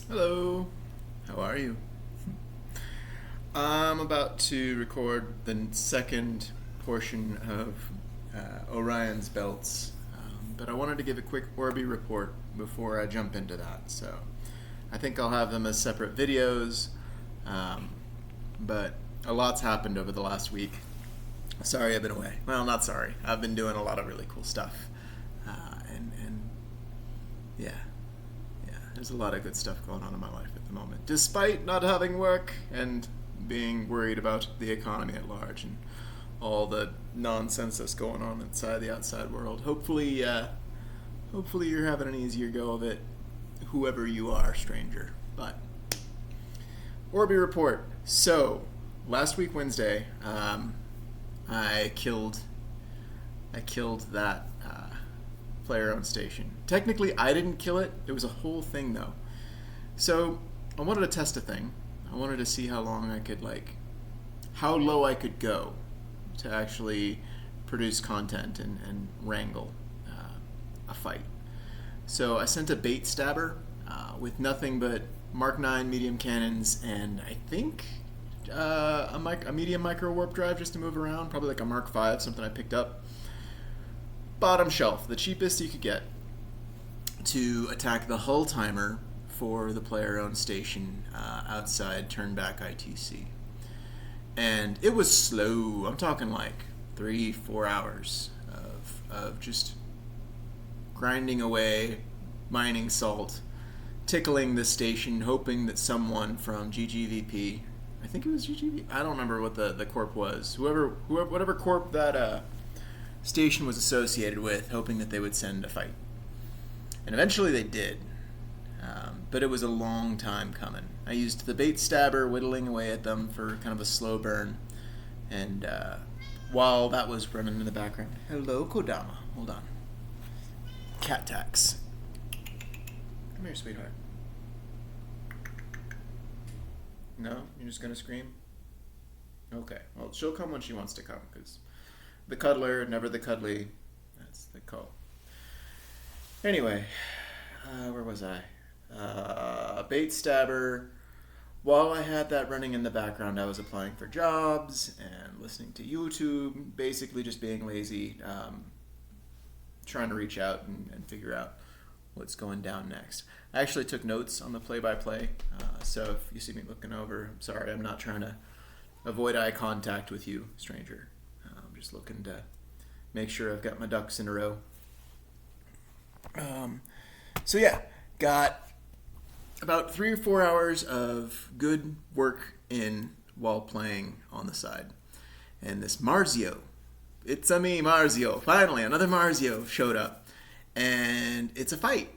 Hello, how are you? I'm about to record the second portion of Orion's belts, but I wanted to give a quick ORBI report before I jump into that. So I think I'll have them as separate videos, um, but a lot's happened over the last week. Sorry I've been away. Well, not sorry. I've been doing a lot of really cool stuff, and yeah, there's a lot of good stuff going on in my life at the moment, despite not having work and being worried about the economy at large and all the nonsense that's going on inside the outside world. Hopefully you're having an easier go of it, whoever you are, stranger. But Orbi report. So last week Wednesday, I killed that player-owned station. Technically, I didn't kill it. It was a whole thing, though. So I wanted to test a thing. I wanted to see how long I could, how low I could go to actually produce content and wrangle a fight. So I sent a bait stabber with nothing but Mark 9 medium cannons and I think a medium micro warp drive just to move around, probably like a Mark 5, something I picked up. Bottom shelf, the cheapest you could get, to attack the hull timer for the player-owned station outside Turnback ITC. And it was slow. I'm talking like 3-4 hours of just grinding away, mining salt, tickling the station, hoping that someone from GGVP, I think it was GGVP, I don't remember what the corp was, whatever corp that station was associated with, hoping that they would send a fight. And eventually they did. But it was a long time coming. I used the bait stabber, whittling away at them for kind of a slow burn. And while that was running in the background, hello, Kodama. Hold on. Cat tax. Come here, sweetheart. No? You're just going to scream? Okay. Well, she'll come when she wants to come, because the cuddler, never the cuddly. That's the call. Anyway, where was I? Bait stabber. While I had that running in the background, I was applying for jobs and listening to YouTube, basically just being lazy, trying to reach out and figure out what's going down next. I actually took notes on the play-by-play, so if you see me looking over, I'm sorry, I'm not trying to avoid eye contact with you, stranger. I'm just looking to make sure I've got my ducks in a row. So yeah, got about 3 or 4 hours of good work in while playing on the side. And this Marzio, it's a me, Marzio. Finally, another Marzio showed up. And it's a fight.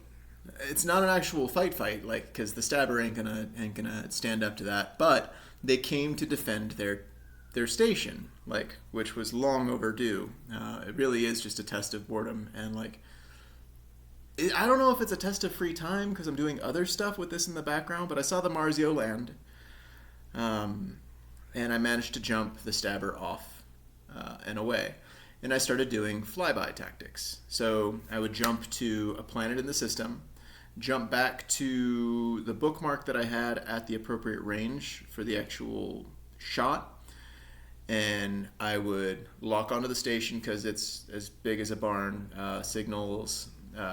It's not an actual fight, because the stabber ain't gonna stand up to that. But they came to defend their station, which was long overdue. It really is just a test of boredom, and I don't know if it's a test of free time because I'm doing other stuff with this in the background, but I saw the Marzio land, and I managed to jump the stabber off and away. And I started doing flyby tactics. So I would jump to a planet in the system, jump back to the bookmark that I had at the appropriate range for the actual shot, and I would lock onto the station because it's as big as a barn. Signals,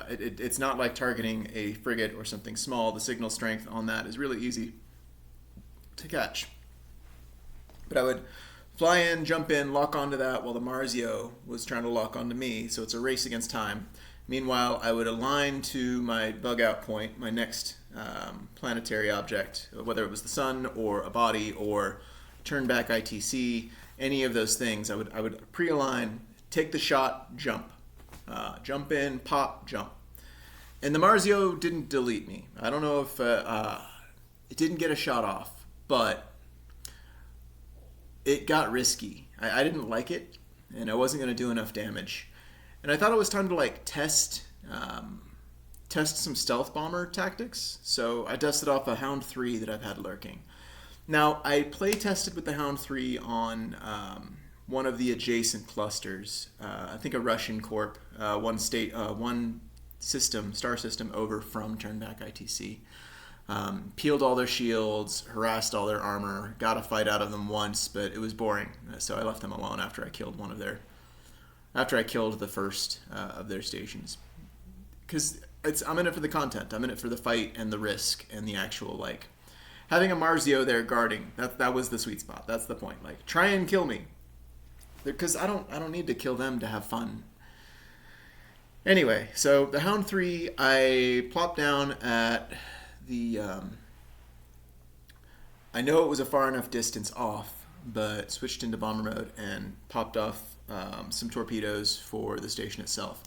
it's not like targeting a frigate or something small. The signal strength on that is really easy to catch. But I would fly in, jump in, lock onto that while the Marzio was trying to lock onto me, so it's a race against time. Meanwhile, I would align to my bug out point, my next planetary object, whether it was the sun or a body or turn back ITC, any of those things. I would pre-align, take the shot, jump. Jump in, pop, jump. And the Marzio didn't delete me. I don't know if it didn't get a shot off, but it got risky. I didn't like it, and I wasn't going to do enough damage. And I thought it was time to test some stealth bomber tactics. So I dusted off a Hound 3 that I've had lurking. Now, I play tested with the Hound 3 on one of the adjacent clusters. I think a Russian corp, one star system over from Turnback ITC. Peeled all their shields, harassed all their armor, got a fight out of them once, but it was boring. So I left them alone after I killed the first of their stations. Because I'm in it for the content. I'm in it for the fight and the risk and the actual, like, having a Marzio there guarding. That was the sweet spot. That's the point. Like, try and kill me. Because I don't need to kill them to have fun. Anyway, so the Hound 3, I plopped down at the... I know it was a far enough distance off, but switched into bomber mode and popped off some torpedoes for the station itself.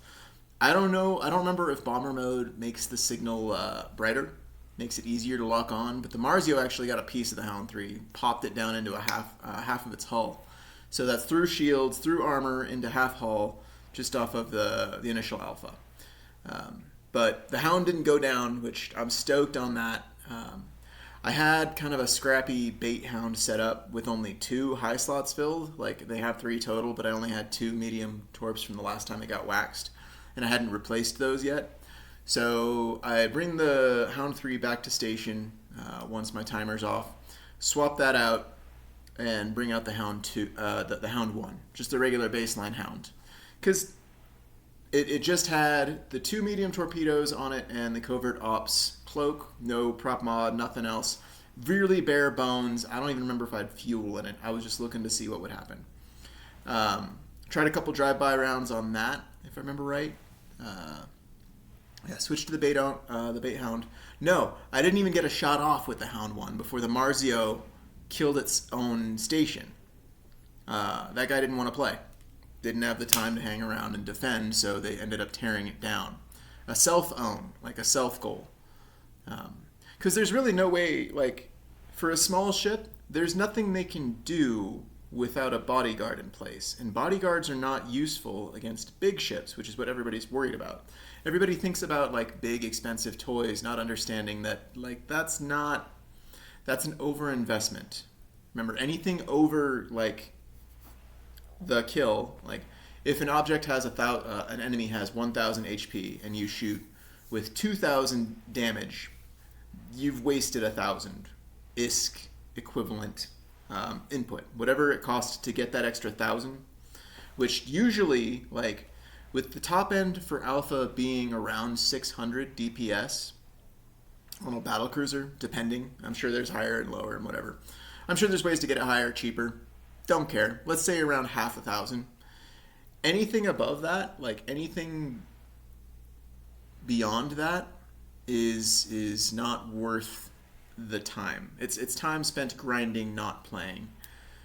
I don't know. I don't remember if bomber mode makes the signal brighter, makes it easier to lock on, but the Marzio actually got a piece of the Hound 3, popped it down into a half of its hull. So that's through shields, through armor, into half hull, just off of the initial alpha. But the Hound didn't go down, which I'm stoked on that. I had kind of a scrappy bait Hound set up with only 2 high slots filled. Like, they have 3 total, but I only had 2 medium torps from the last time it got waxed, and I hadn't replaced those yet. So I bring the Hound 3 back to station once my timer's off, swap that out, and bring out the Hound 2, the Hound 1, just the regular baseline Hound. Because it just had the 2 medium torpedoes on it and the covert ops cloak, no prop mod, nothing else. Really bare bones. I don't even remember if I had fuel in it. I was just looking to see what would happen. Tried a couple drive-by rounds on that, if I remember right. Switched to the bait Hound. No, I didn't even get a shot off with the Hound 1 before the Marzio killed its own station. That guy didn't want to play. Didn't have the time to hang around and defend, so they ended up tearing it down. A self-own, like a self-goal. Because there's really no way, like, for a small ship, there's nothing they can do without a bodyguard in place. And bodyguards are not useful against big ships, which is what everybody's worried about. Everybody thinks about, like, big, expensive toys, not understanding that, like, that's an overinvestment. Remember, anything over, like, the kill, like, if an object has an enemy has 1,000 HP and you shoot with 2,000 damage, you've wasted 1,000 ISK equivalent input, whatever it costs to get that extra 1,000, which usually, like, with the top end for Alpha being around 600 DPS on a battlecruiser, depending. I'm sure there's higher and lower and whatever. I'm sure there's ways to get it higher, cheaper. Don't care. Let's say around 500,000. Anything above that, like anything beyond that, is not worth the time. It's time spent grinding, not playing.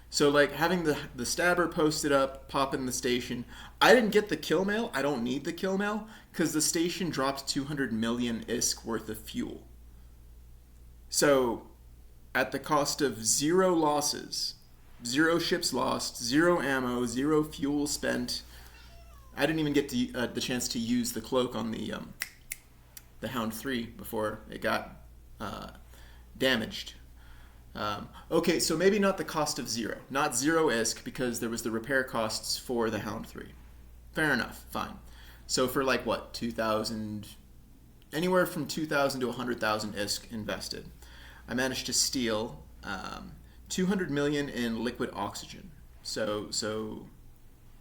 So, like, having the Stabber posted up, pop in the station. I didn't get the kill mail. I don't need the kill mail because the station dropped 200 million ISK worth of fuel. So, at the cost of 0 losses, 0 ships lost, 0 ammo, 0 fuel spent, I didn't even get the chance to use the cloak on the Hound 3 before it got damaged. Okay, so maybe not the cost of 0. Not 0 ISK because there was the repair costs for the Hound 3. Fair enough, fine. So for like what, 2,000, anywhere from 2,000 to 100,000 ISK invested, I managed to steal 200 million in liquid oxygen. So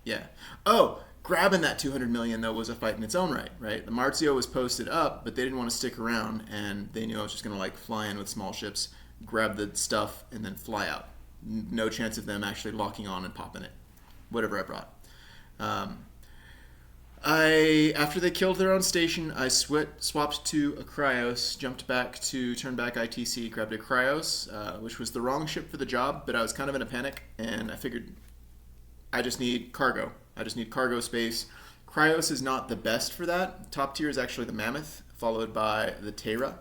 yeah. Oh, grabbing that 200 million though was a fight in its own right? The Marzio was posted up, but they didn't want to stick around, and they knew I was just going to like fly in with small ships, grab the stuff, and then fly out. No chance of them actually locking on and popping it. Whatever I brought. After they killed their own station, I swapped to a Cryos, jumped back to Turnback ITC, grabbed a Cryos, which was the wrong ship for the job, but I was kind of in a panic, and I figured I just need cargo. I just need cargo space. Cryos is not the best for that. Top tier is actually the Mammoth, followed by the Terra.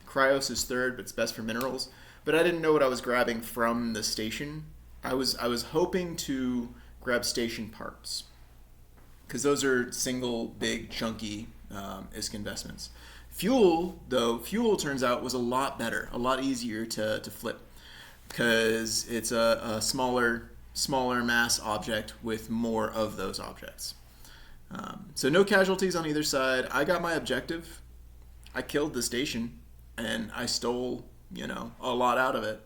Cryos is third, but it's best for minerals. But I didn't know what I was grabbing from the station. I was hoping to grab station parts, because those are single, big, chunky ISK investments. Fuel turns out was a lot better, a lot easier to flip, because it's a smaller mass object with more of those objects. So no casualties on either side. I got my objective. I killed the station. and I stole, a lot out of it.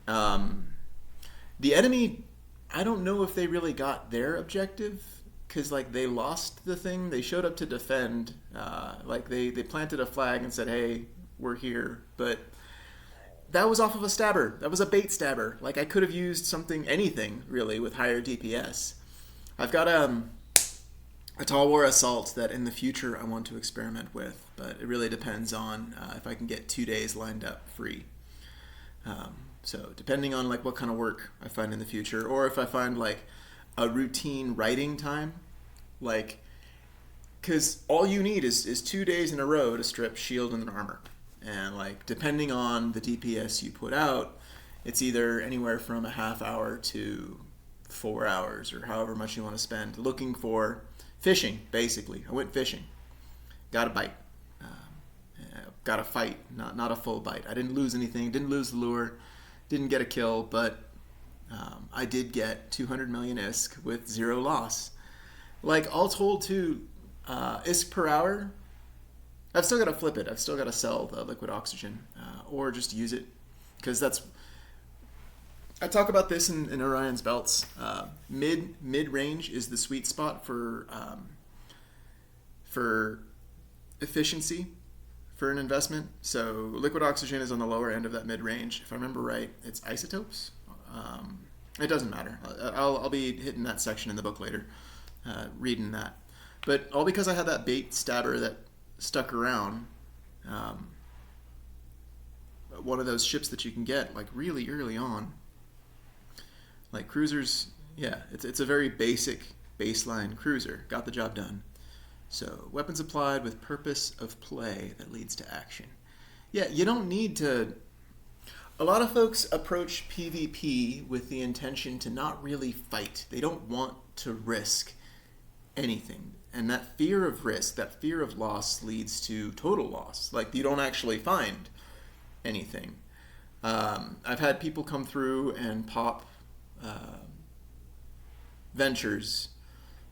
Um, the enemy, I don't know if they really got their objective, because like they lost the thing. They showed up to defend. Like they planted a flag and said, "Hey, we're here," but that was off of a stabber. That was a bait stabber. Like I could have used anything really, with higher DPS. I've got a tall war assault that in the future I want to experiment with, but it really depends on if I can get 2 days lined up free. So depending on like what kind of work I find in the future, or if I find like a routine writing time, like, because all you need is 2 days in a row to strip shield and armor, and like depending on the DPS you put out, it's either anywhere from a half hour to 4 hours, or however much you want to spend looking for fishing. Basically, I went fishing, got a bite, got a fight, not a full bite. I didn't lose anything, didn't lose the lure, didn't get a kill, but I did get 200 million ISK with 0 loss. Like all told, too, ISK per hour. I've still got to flip it. I've still got to sell the liquid oxygen, or just use it, because I talk about this in Orion's belts. Mid range is the sweet spot for efficiency for an investment. So liquid oxygen is on the lower end of that mid range. If I remember right, it's isotopes. It doesn't matter. I'll be hitting that section in the book later, reading that. But all because I had that bait stabber that stuck around. One of those ships that you can get like really early on. Like cruisers, yeah, it's a very basic baseline cruiser. Got the job done. So weapons applied with purpose of play that leads to action. Yeah, you don't need to. A lot of folks approach PvP with the intention to not really fight. They don't want to risk anything. And that fear of risk, that fear of loss leads to total loss. Like you don't actually find anything. I've had people come through and pop ventures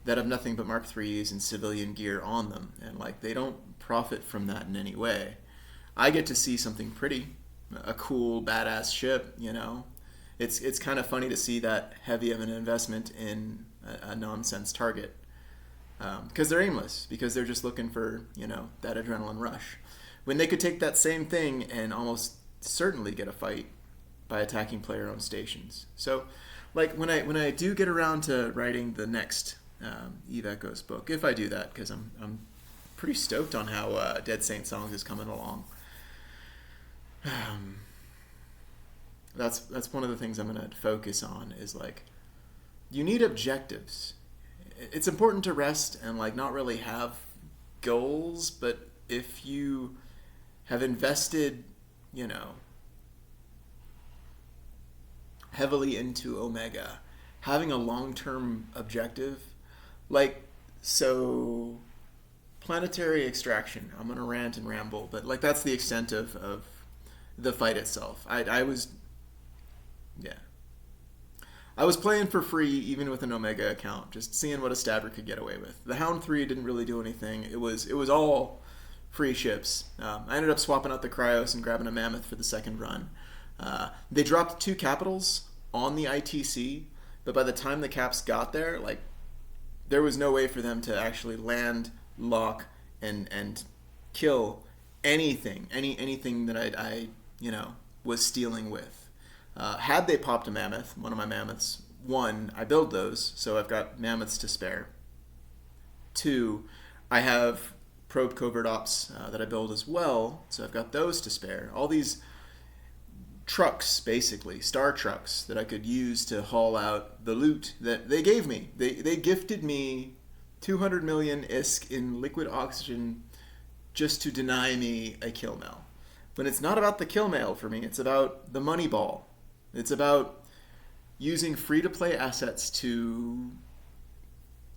that have nothing but Mark IIIs and civilian gear on them, and like they don't profit from that in any way. I get to see something pretty, a cool, badass ship. It's kind of funny to see that heavy of an investment in a nonsense target, because they're aimless, because they're just looking for that adrenaline rush, when they could take that same thing and almost certainly get a fight by attacking player-owned stations. So, like when I do get around to writing the next Eve Echoes book, if I do that, because I'm pretty stoked on how Dead Saint Songs is coming along. That's one of the things I'm going to focus on, is like you need objectives. It's important to rest and like not really have goals, but if you have invested, heavily into Omega, having a long-term objective, like, so planetary extraction, I'm gonna rant and ramble, but like that's the extent of the fight itself. I was playing for free even with an Omega account, just seeing what a stabber could get away with. The Hound 3 didn't really do anything. It was all free ships. I ended up swapping out the Cryos and grabbing a Mammoth for the second run. They dropped 2 capitals on the ITC, but by the time the caps got there, like there was no way for them to actually land, lock, and kill anything that I was stealing with. Had they popped a Mammoth, one of my Mammoths, 1, I build those, so I've got Mammoths to spare. 2, I have probe covert ops that I build as well, so I've got those to spare. All these trucks, basically star trucks, that I could use to haul out the loot that they gave me. They gifted me 200 million ISK in liquid oxygen just to deny me a kill mail. But it's not about the kill mail for me. It's about the money ball. It's about using free-to-play assets to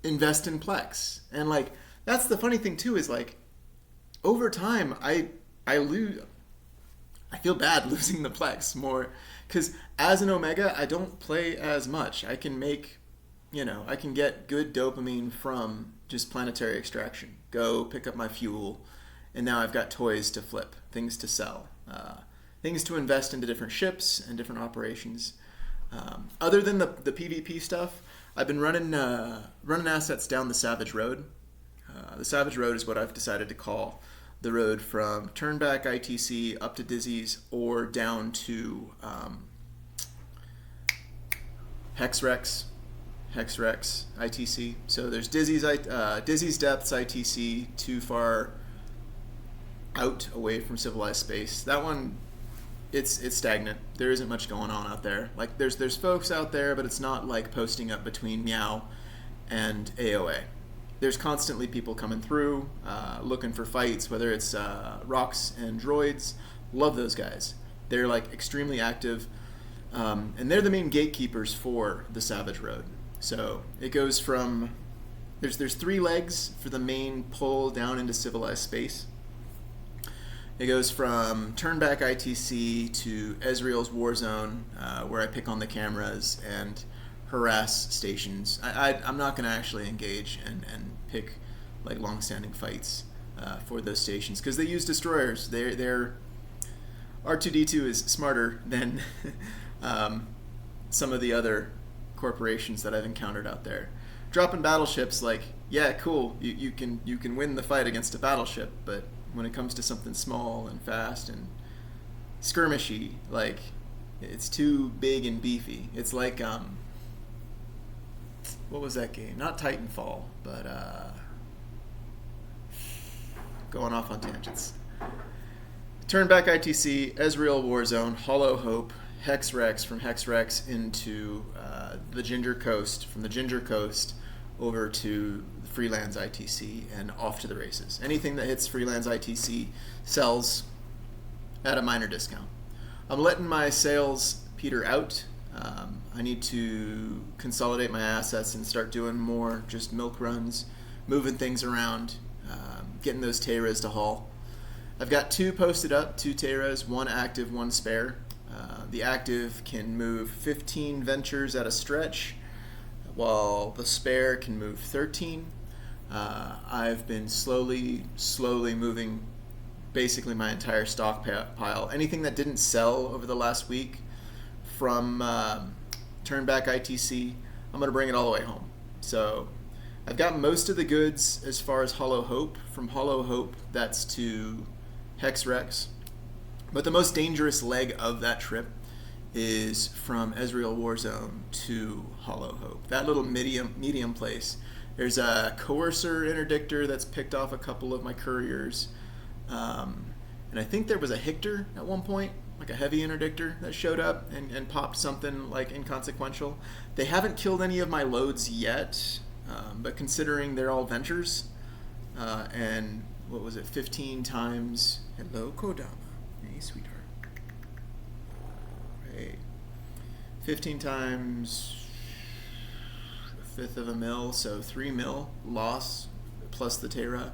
invest in Plex. And like that's the funny thing too, is like over time I feel bad losing the Plex more, because as an Omega I don't play as much. I can make I can get good dopamine from just planetary extraction. Go pick up my fuel and now I've got toys to flip, things to sell, things to invest into different ships and different operations. Other than the PvP stuff, I've been running assets down the Savage Road. The Savage Road is what I've decided to call the road from Turnback ITC up to Dizzy's or down to Hexrex ITC. So there's Dizzy's Depths ITC, too far out away from civilized space. That one, it's stagnant. There isn't much going on out there. Like there's folks out there, but it's not like posting up between Meow and AOA. There's constantly people coming through, looking for fights, whether it's Rocks and Droids. Love those guys. They're like extremely active, and they're the main gatekeepers for the Savage Road. So it goes from there's 3 legs for the main pull down into civilized space. It goes from Turnback ITC to Ezreal's Warzone, where I pick on the cameras and harass stations. I'm not going to actually engage and pick like long-standing fights for those stations because they use destroyers. They're R2D2 is smarter than some of the other corporations that I've encountered out there. Dropping battleships, like, yeah, cool, you can win the fight against a battleship, but when it comes to something small and fast and skirmishy, like, it's too big and beefy. It's like what was that game? Not Titanfall, but going off on tangents. Turnback ITC, Ezreal Warzone, Hollow Hope, Hexrex, from Hexrex into the Ginger Coast, from the Ginger Coast over to the Freelands ITC and off to the races. Anything that hits Freelands ITC sells at a minor discount. I'm letting my sales peter out. I need to consolidate my assets and start doing more just milk runs, moving things around, getting those Terras to haul. I've got 2 posted up, 2 Terras, 1 active, 1 spare. The active can move 15 ventures at a stretch, while the spare can move 13. I've been slowly moving basically my entire stockpile. Anything that didn't sell over the last week from Turnback ITC, I'm going to bring it all the way home. So I've got most of the goods as far as Hollow Hope. From Hollow Hope, that's to Hexrex. But the most dangerous leg of that trip is from Ezreal Warzone to Hollow Hope. That little medium place. There's a Coercer Interdictor that's picked off a couple of my couriers. And I think there was a Hictor at one point, like a heavy interdictor that showed up and popped something like inconsequential. They haven't killed any of my loads yet, but considering they're all ventures, and what was it, 15 times, hello Kodama, hey sweetheart, hey, 15 times a fifth of a mil, so 3 mil loss plus the Terra,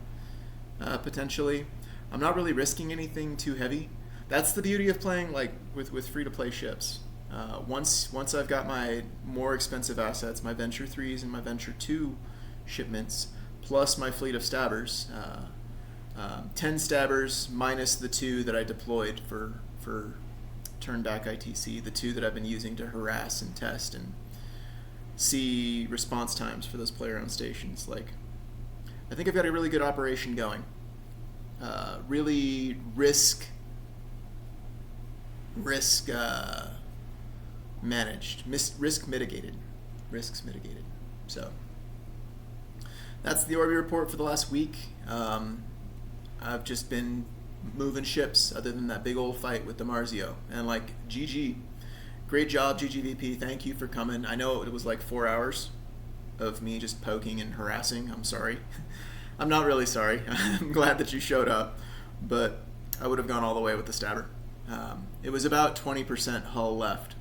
potentially. I'm not really risking anything too heavy. That's the beauty of playing like with free-to-play ships. Once I've got my more expensive assets, my Venture 3s and my Venture 2 shipments, plus my fleet of Stabbers, 10 Stabbers minus the 2 that I deployed for Turnback ITC, the 2 that I've been using to harass and test and see response times for those player-owned stations. Like, I think I've got a really good operation going. Really risk managed, risks mitigated. So that's the ORBI report for the last week. I've just been moving ships other than that big old fight with the Marzio, and like, GG, great job GGVP, thank you for coming. I know it was like 4 hours of me just poking and harassing. I'm sorry. I'm not really sorry. I'm glad that you showed up, but I would have gone all the way with the Stabber. It was about 20% hull left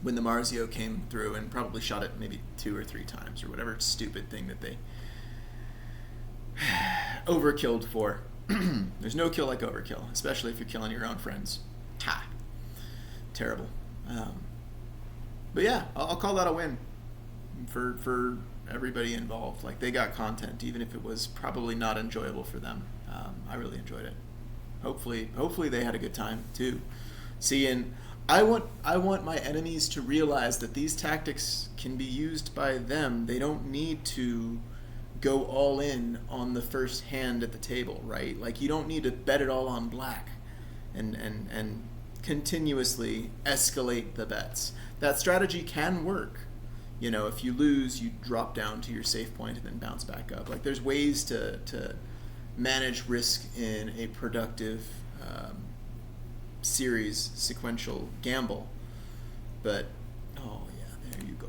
when the Marzio came through and probably shot it maybe 2 or 3 times or whatever stupid thing that they overkilled for. There's no kill like overkill, especially if you're killing your own friends. Ha! Terrible. But yeah, I'll call that a win for everybody involved. Like, they got content, even if it was probably not enjoyable for them. I really enjoyed it. Hopefully they had a good time too. Seeing, I want my enemies to realize that these tactics can be used by them. They don't need to go all in on the first hand at the table, right? Like, you don't need to bet it all on black and continuously escalate the bets. That strategy can work. You know, if you lose, you drop down to your safe point and then bounce back up. Like, there's ways to manage risk in a productive series sequential gamble. But oh yeah, there you go.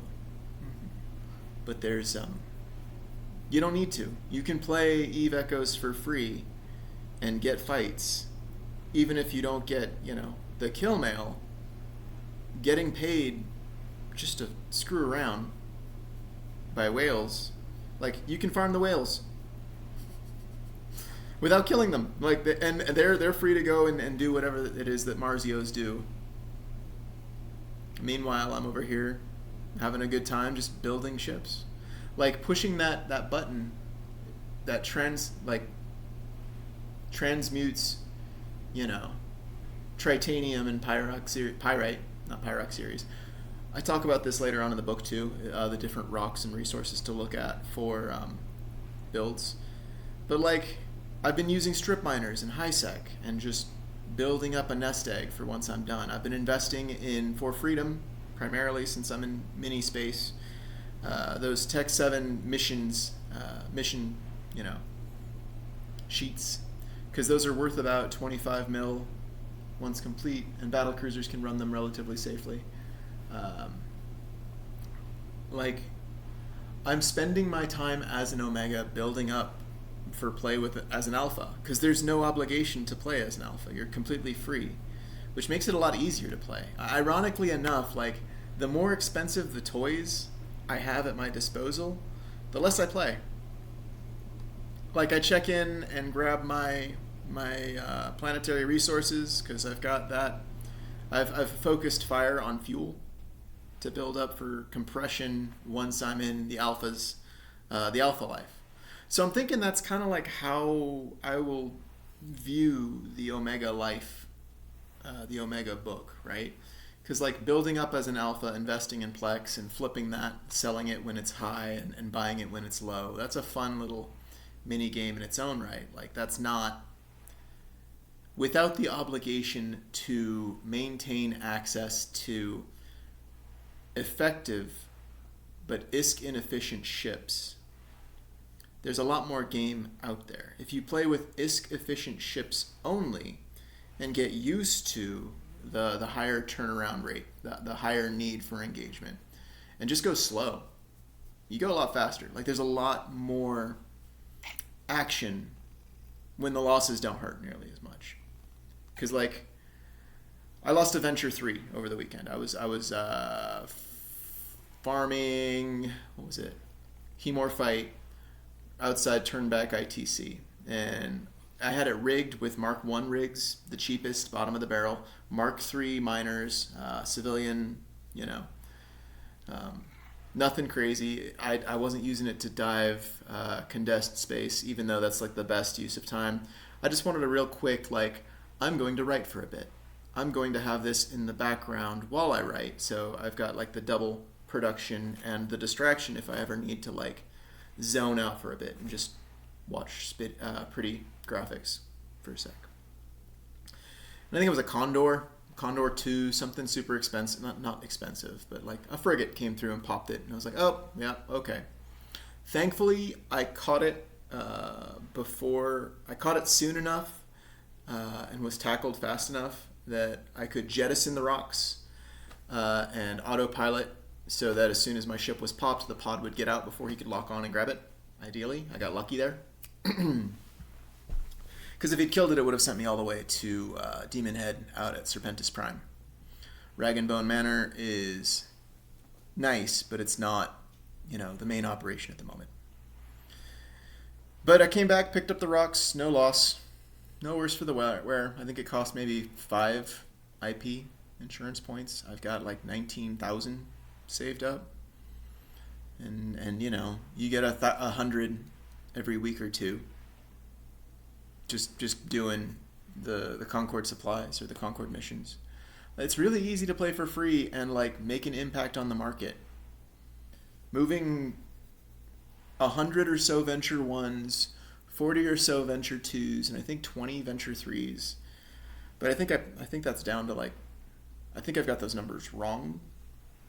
But there's you don't need to. You can play Eve Echoes for free and get fights, even if you don't get, you know, the kill mail. Getting paid just to screw around by whales, like, you can farm the whales without killing them. Like, and they're free to go and do whatever it is that Marzios do. Meanwhile, I'm over here having a good time just building ships. Like, pushing that button that transmutes, you know, tritanium and pyrite, not Pyrox series. I talk about this later on in the book too, the different rocks and resources to look at for builds. But, like, I've been using strip miners and HiSec and just building up a nest egg for once I'm done. I've been investing in For Freedom, primarily since I'm in mini space. Those Tech 7 mission, you know, sheets, because those are worth about 25 mil once complete, and battle cruisers can run them relatively safely. Like, I'm spending my time as an Omega building up for play with it as an alpha, because there's no obligation to play as an alpha. You're completely free, which makes it a lot easier to play. Ironically enough, like, the more expensive the toys I have at my disposal, the less I play. Like, I check in and grab my planetary resources, because I've got that. I've focused fire on fuel to build up for compression once I'm in the alphas, the alpha life. So I'm thinking that's kind of like how I will view the Omega life, the Omega book, right? Because, like, building up as an alpha, investing in Plex and flipping that, selling it when it's high and buying it when it's low, that's a fun little mini game in its own right. Like, that's not without the obligation to maintain access to effective but ISK inefficient ships. There's a lot more game out there. If you play with ISK efficient ships only and get used to the higher turnaround rate, the higher need for engagement, and just go slow, you go a lot faster. Like, there's a lot more action when the losses don't hurt nearly as much. Because, like, I lost a Venture 3 over the weekend. I was farming, what was it? Hemorphite outside Turnback ITC. And I had it rigged with Mark 1 rigs, the cheapest, bottom of the barrel. Mark 3 miners, civilian, you know. Nothing crazy. I wasn't using it to dive condensed space, even though that's, like, the best use of time. I just wanted a real quick, like, I'm going to write for a bit. I'm going to have this in the background while I write, so I've got, like, the double production and the distraction if I ever need to, like, zone out for a bit and just watch pretty graphics for a sec. And I think it was a Condor 2, something super expensive, not expensive, but, like, a frigate came through and popped it, and I was like, oh, yeah, okay. Thankfully, I caught it soon enough and was tackled fast enough that I could jettison the rocks and autopilot, so that as soon as my ship was popped, the pod would get out before he could lock on and grab it. Ideally, I got lucky there. Because if he'd killed it, it would have sent me all the way to Demon Head out at Serpentis Prime. Rag and Bone Manor is nice, but it's not, you know, the main operation at the moment. But I came back, picked up the rocks, no loss. No worse for the wear. I think it cost maybe 5 IP insurance points. I've got like 19,000 saved up. and you get 100 every week or two. Just doing the Concord supplies or the Concord missions. It's really easy to play for free and like make an impact on the market. Moving 100 or so venture ones, 40 or so venture twos, and I think 20 venture threes. But I think that's down to like, I think I've got those numbers wrong.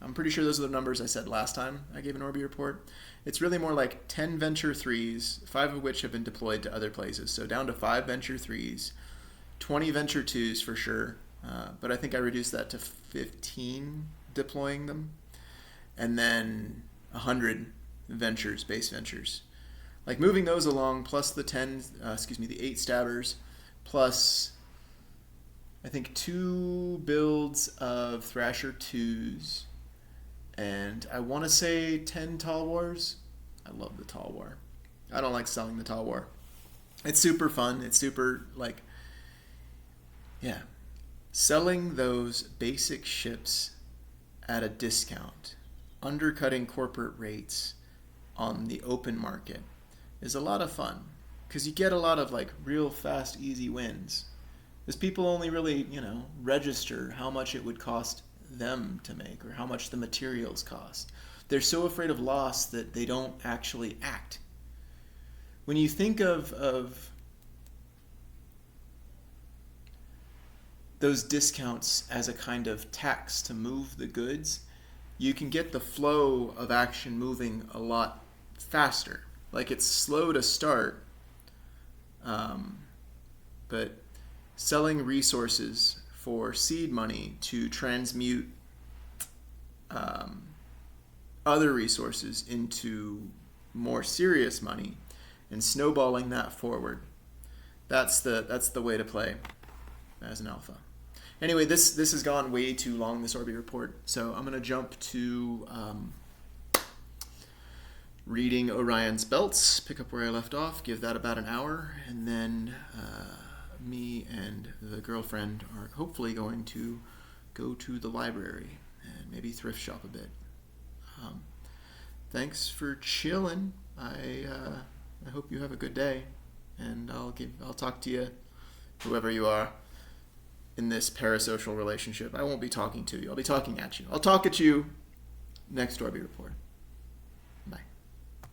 I'm pretty sure those are the numbers I said last time I gave an ORBI report. It's really more like 10 venture threes, 5 of which have been deployed to other places. So down to 5 venture threes, 20 venture twos for sure. But I think I reduced that to 15 deploying them. And then 100 ventures, base ventures. Like moving those along, plus the 8 stabbers, plus I think 2 builds of Thrasher 2s, and I want to say 10 Tall Wars. I love the Tall War. I don't like selling the Tall War. It's super fun. It's super, like, yeah. Selling those basic ships at a discount, undercutting corporate rates on the open market is a lot of fun because you get a lot of, like, real fast, easy wins. Because people only really, register how much it would cost them to make or how much the materials cost. They're so afraid of loss that they don't actually act. When you think of those discounts as a kind of tax to move the goods, you can get the flow of action moving a lot faster. Like it's slow to start, but selling resources for seed money to transmute other resources into more serious money and snowballing that forward. That's the way to play as an alpha. Anyway, this has gone way too long, this ORBI report, so I'm going to jump to reading Orion's Belts, pick up where I left off, give that about an hour, and then me and the girlfriend are hopefully going to go to the library and maybe thrift shop a bit. Thanks for chilling. I hope you have a good day, and I'll talk to you, whoever you are, in this parasocial relationship. I won't be talking to you. I'll be talking at you. I'll talk at you next ORBI report.